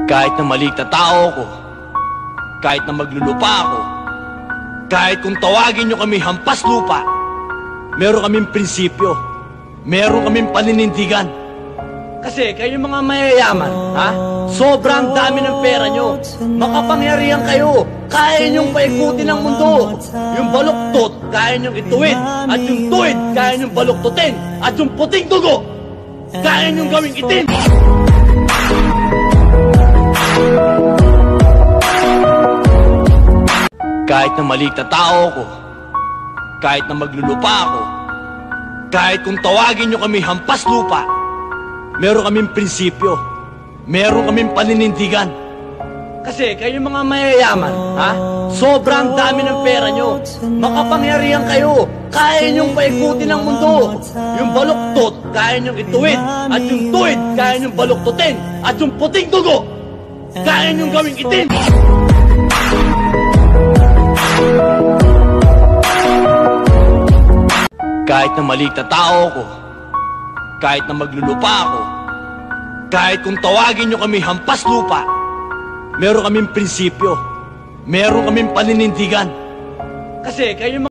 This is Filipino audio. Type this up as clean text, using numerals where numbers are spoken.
Kahit na maliit na tao ko, kahit na maglulupa ako, kahit kung tawagin nyo kami hampas lupa, meron kaming prinsipyo, meron kaming paninindigan. Kasi kayo mga mayayaman, ha? Sobrang dami ng pera nyo, makapangyarihan kayo, kaya nyong paikutin ang mundo. Yung baluktot, kaya nyong ituwid, at yung tuwid, kaya nyong baluktutin, at yung puting dugo, kaya nyong gawing itim. Kahit na maliit na tao ko, kahit na maglulupa ako, kahit kung tawagin nyo kami hampas lupa, meron kaming prinsipyo, meron kaming paninindigan. Kasi kayo mga mayayaman, ha? Sobrang dami ng pera nyo, makapangyarihan kayo, kaya nyong paikutin ang mundo. Yung baluktot, kaya nyong ituwid, at yung tuwid, kaya nyong baluktutin, at yung puting dugo, kaya nyong gawing itim. Kahit na maliit na tao ko, kahit na maglulupa ako, kahit kung tawagin nyo kami hampas lupa, meron kaming prinsipyo, meron kaming paninindigan. Kasi kayo